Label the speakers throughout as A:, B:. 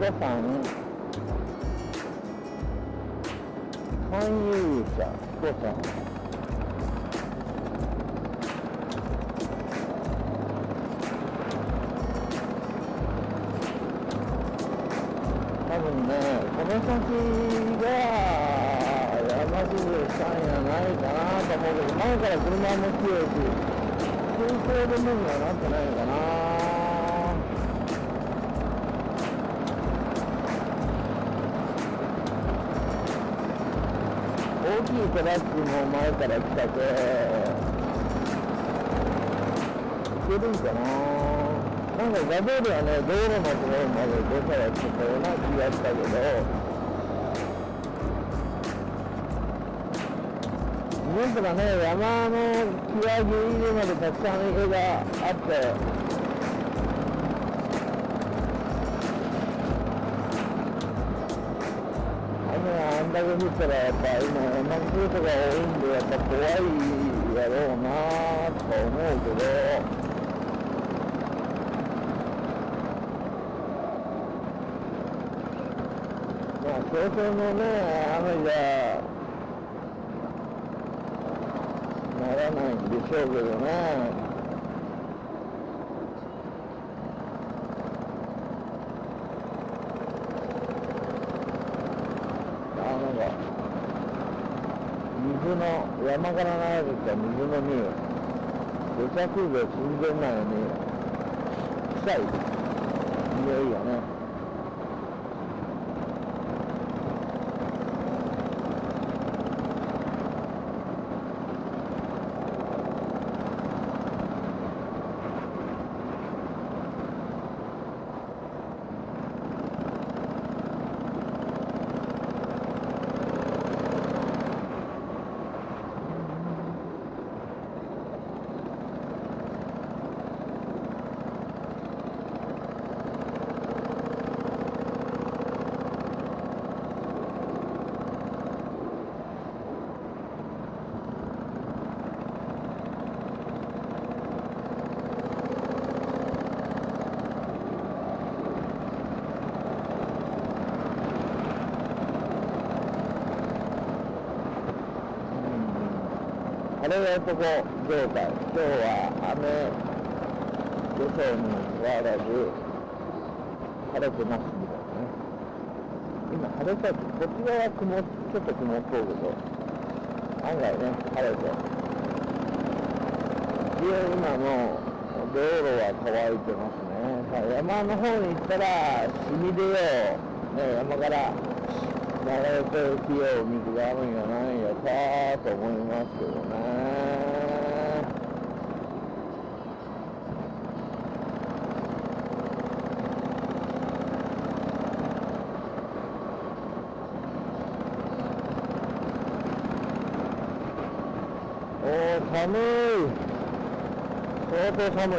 A: さん、勧誘者、彦さん。多分ね、この先が山地さんやないかなと思うけど、前から車も強いし、空港で無理はなってないのかな。大きいトラックも前から来たけ、行けるんかな。なんか画像ではね、道路のところまで出たらちょっとような気がしたけど、なんとかね、山の際ギリギリまでたくさん家があって、雨があんだけ降ったらやっぱ今山の人が多いんでやっぱ怖いやろうなとか思うけど、まあ早々のね、雨じゃならないんでしょうけどね。なんか水の山から流れてきた水の匂い、土砂崩れ寸前なのに臭い匂いがね。晴れの男状態、今日は雨予想にもかかわらず晴れてますみたいなね。今晴れたってこっち側はちょっと曇っとるけど、案外ね晴れて、今も道路は乾いてますね。山の方に行ったら染み出よう、ね、山から流れてきよう水があるんやないんやかと思いますけどね。おー、寒い、相当寒い。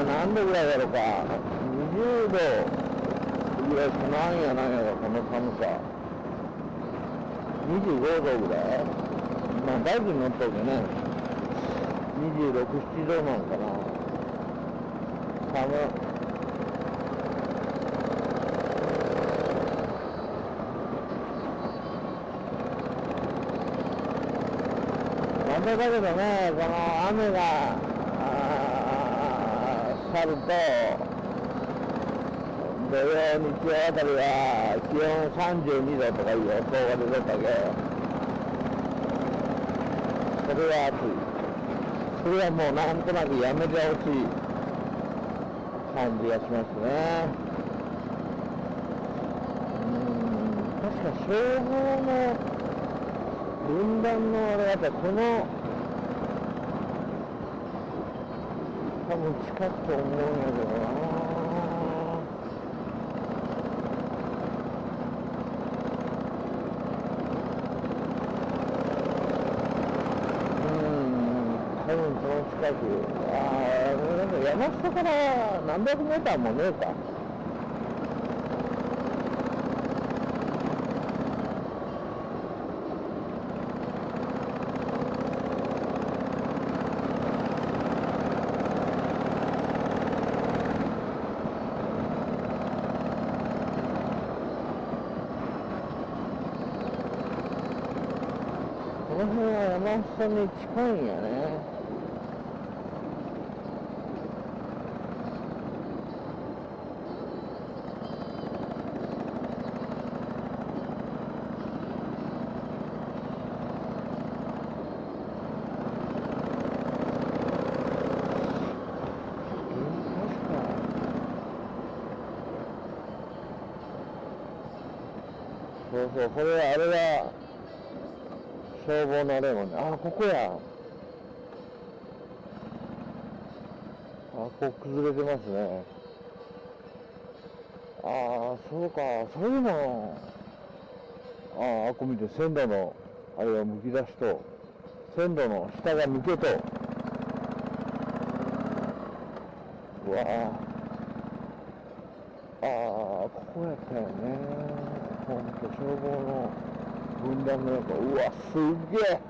A: 何度ぐらいだろうか、20度ぐらいかなんやなんやろ、この寒さ。25度ぐらい、まあバイクに乗っとるけね、26、7度なんかな。寒い。なんだけどね、この雨が去ると、土曜、日曜あたりは気温32度とかいう予想が出てたけど、それは暑い。それはもうなんとなくやめてほしい感じがしますね。確か消防の分断のあれだったらこの多分近くと思うんやけどな。多分その近く、なんか山下から何百メーターもねえか。の辺は山下に近いんやね。そうそう、これはあれが消防のあれもね。あ、ここや。あ、ここ崩れてますね。ああ、そうか、そういうの。ああ、あこ見て線路のあれがむき出しと、線路の下が抜けと。うわあ、ここやったよね。ほんと消防の分断の中、うわ、すっげえ。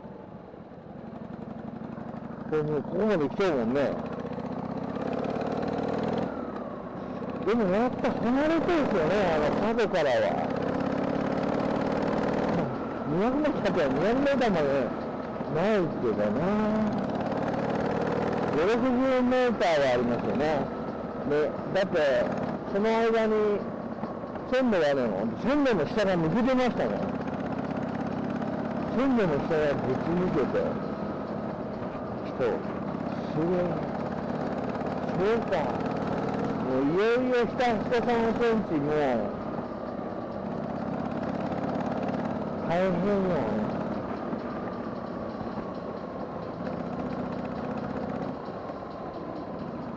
A: ここまで来てるもんね。でもやっぱ離れてるんですよね、角からは。200メーター200メーターまでないけどな。5、60メーターはありますよね。で、だって、その間に、線路がね、線路の下が抜けてましたね。線路の下がぶち抜けて、すごい。そうか。もういよいよ下3センチも大変よ。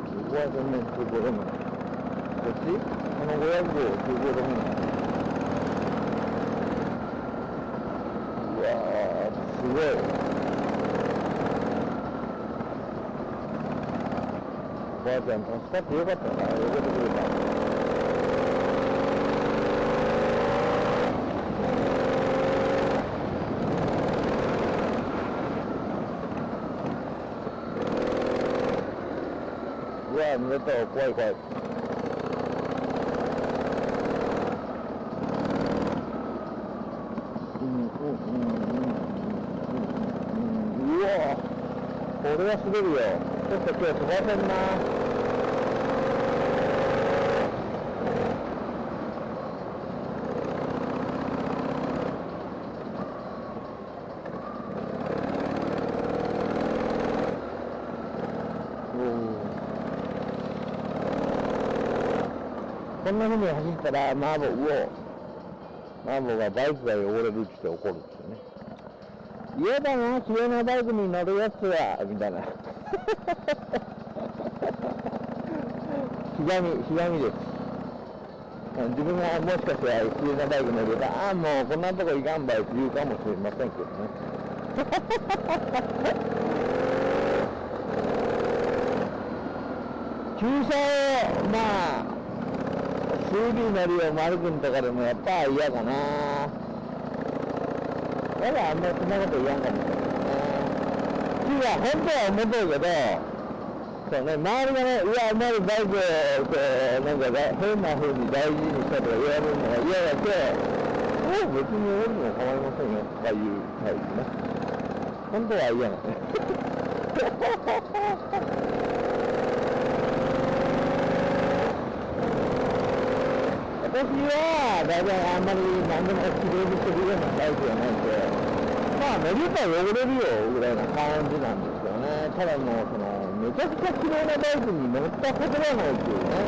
A: ここは全然通行でもない。こっちこの500号通行でもない。うわー、すごい。おばあちゃん助かってよかったな、よけてくれた。うわ、濡れた、怖い怖い。うわ、これは滑るよ。ちょっと今日飛ばせんな。こんな風に走ったらマーボがバイクが汚れるって怒るんですよね。嫌だな、綺麗なバイクに乗るやつは、みたいな。ひがみです。自分がもしかしたら綺麗なバイク乗れば、ああ、もうこんなとこ行かんばいって言うかもしれませんけどね。駐車を、まあ、3D 乗りを丸くんとかでもやっぱ嫌かな。まだあんまりそんなこと言わんかもしれないね。本当は思ってるけど、そうね、周りがね、うわ、あんまりバイクを、なんか変な風に大事にしたとか言われるのが嫌だけど、別に俺にも構いませんよ、とかいうタイプね。本当は嫌なのね。私は、大体あんまり何でも綺麗にしてるようなタイプじゃないんで、まあ、乗りたら汚れるよ、ぐらいな感じなんですよね。ただもう、めちゃくちゃ綺麗なバイクに乗ったことがないっていうね。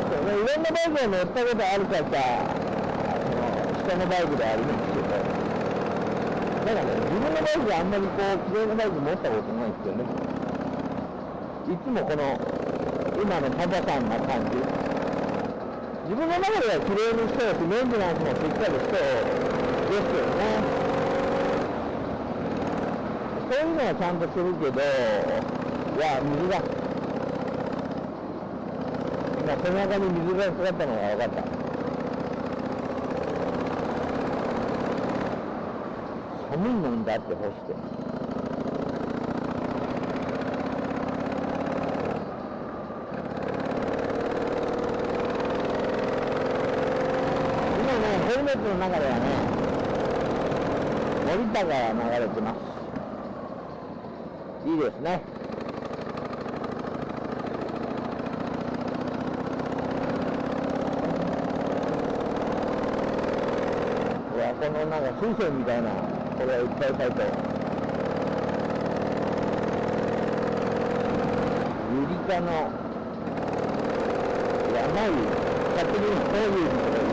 A: そうね、いろんなバイクに乗ったことあるかさ、人のバイクでありますけど、だからね、自分のバイクであんまり綺麗なバイク持ったことないですよね。いつも今のパパさんな感じ。自分の中では綺麗にしてるし、メンテナンスもしっかりしてですよね。そういうのはちゃんとするけど、水だ。今背中に水がかかったのが分かった。寒いもんだって干して。ヘルメットの中ではね、森田が流れてます。いいですね。いや、このなんか水仙みたいなこれがいっぱい咲いて、ユリ科の山湯、先にこういうのがいい。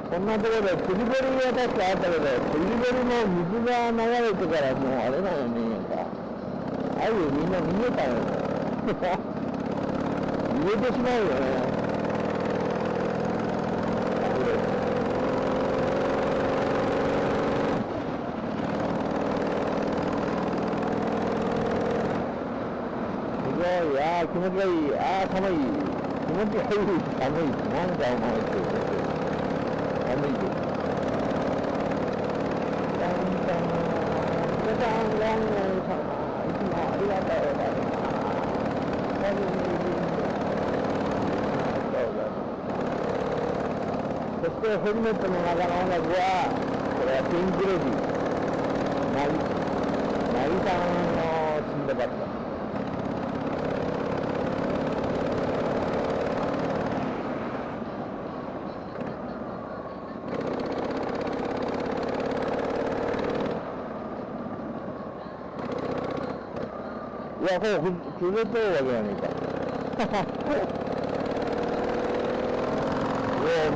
A: こんなところで釣り堀が確かあったけど、釣り堀も水が流れてからもうあれだよね、あゆみんな逃げたよ。逃げてしまうよね。すごい、ああ気持ちがいい、ああ寒い、気持ちがいい、寒い、なんかお前って。寒いです。ダンダン、ダンダン様、いつもありがとうございます。そしてヘルメットの中の音楽は、これはピンク・レディー、なぎさんのシンドバッド。いや、これ崩れてるわけやねんか。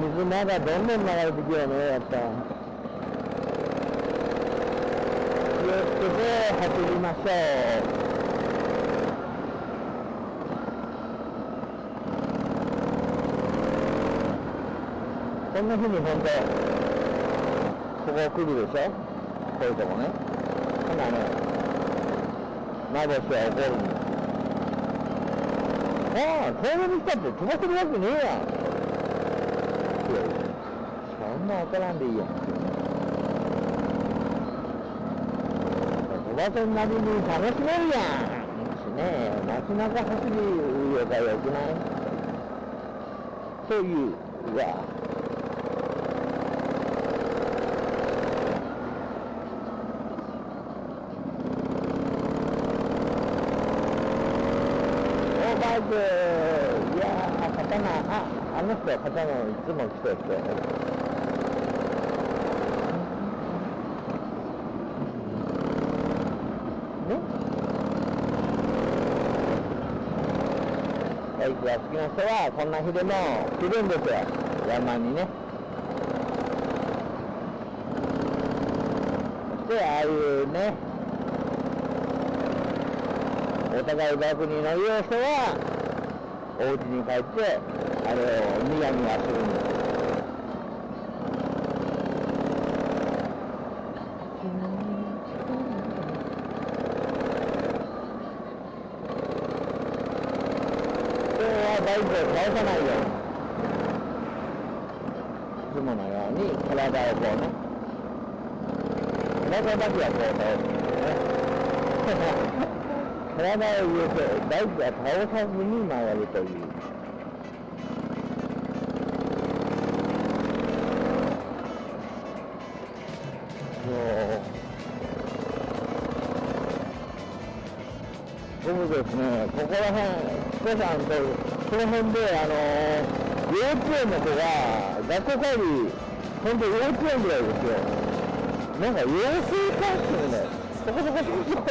A: 水まだどんどん流れてきよね、やっぱ。気をつけて走りましょう。こんな風にほんと、ここ来るでしょ、こういうとこね。ほんなね、幻は起こるんですよ。ああ、遠目にしたって飛ばせるわけねえやん。そんな当たらんでいいやん。飛ばせんなりに楽しめるやん。しね、街中走るよがよくない？そういうわ。いやー、刀、あの人は刀をいつも着てる人。ね？バイクが好きな人は、こんな日でも来るんですよ、山にね。そして、ああいうね、お互いバイクに乗る人は、お家に帰って、あれをニヤニヤするんですよ。今日はバイクを倒さないように、いつものように体をこうね、体だけはこう倒すんですね。体を入れて、バイクが倒さずに回るという。僕ですね、ここら辺、皆さんと、この辺で、幼稚園の子が、学校帰り、ほんと幼稚園ぐらいですよ。なんか、養成科っていうね、そこそこそこっち。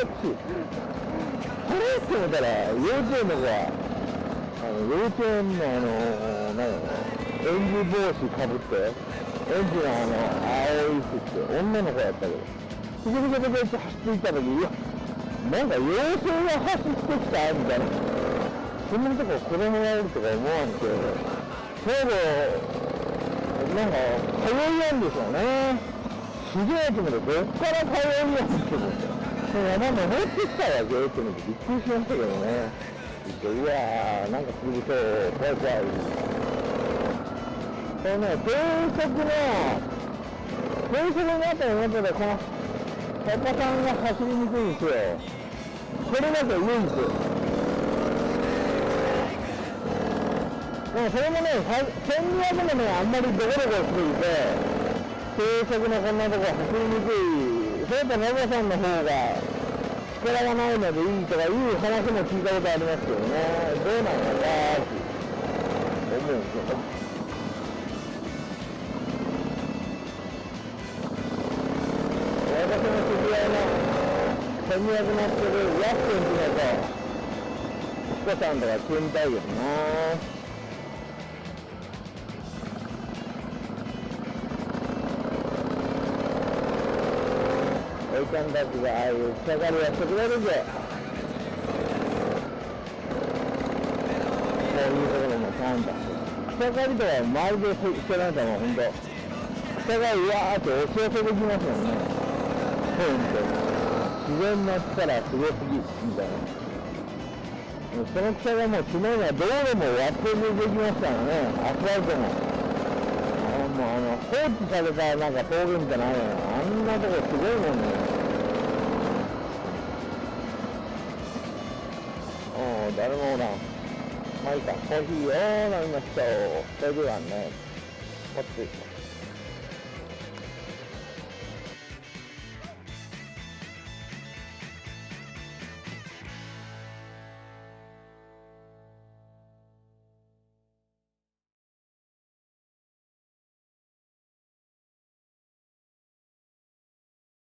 A: あれって思ったら、幼稚園の子は、幼稚園の園児帽子かぶって、園児の青い服着て、女の子やったけど、ピクピクピクって走っていった時、いや、なんか妖精が走ってきたみたいな。そんなとこ子供がいるとか思わんけど、ちょうど、なんか、通いやんでしょうね。すげえと思って、どっから通いやんって思って。山登ってきたわけって思ってびっくりしましたけどね。うわー、なんかすると怖い怖い。このね、低速になったら中でこのお子さんが走りにくいんですよ。これだけ唯一。こそれもね、1200もね、あんまりどこどこしすぎて、低速のこんなとこ走りにくい、それとノブさんの方が力がないのでいいとかいう話も聞いたことありますけどね、どうなのかって思うんですよ。私の知り合いの1200乗ってるヤックンっていうのと、ヒコさんとか組みたいけどな。おいちゃんたちがああいう草刈りやってくれるぜ。こういうところもちゃんと草刈りとは周りでしてないともうほんと草刈りわーって押し寄せてきますもんね。ほんと自然の力すごすぎみたいな。その草がもう昨日には道路も割って出てきましたからね、アスファルトも。もう放置されたなんか峠みたいなのあるよ。あんなとこすごいもんね。誰もおらん。まあいいか、コーヒーを飲みましょう。それではね、こっち。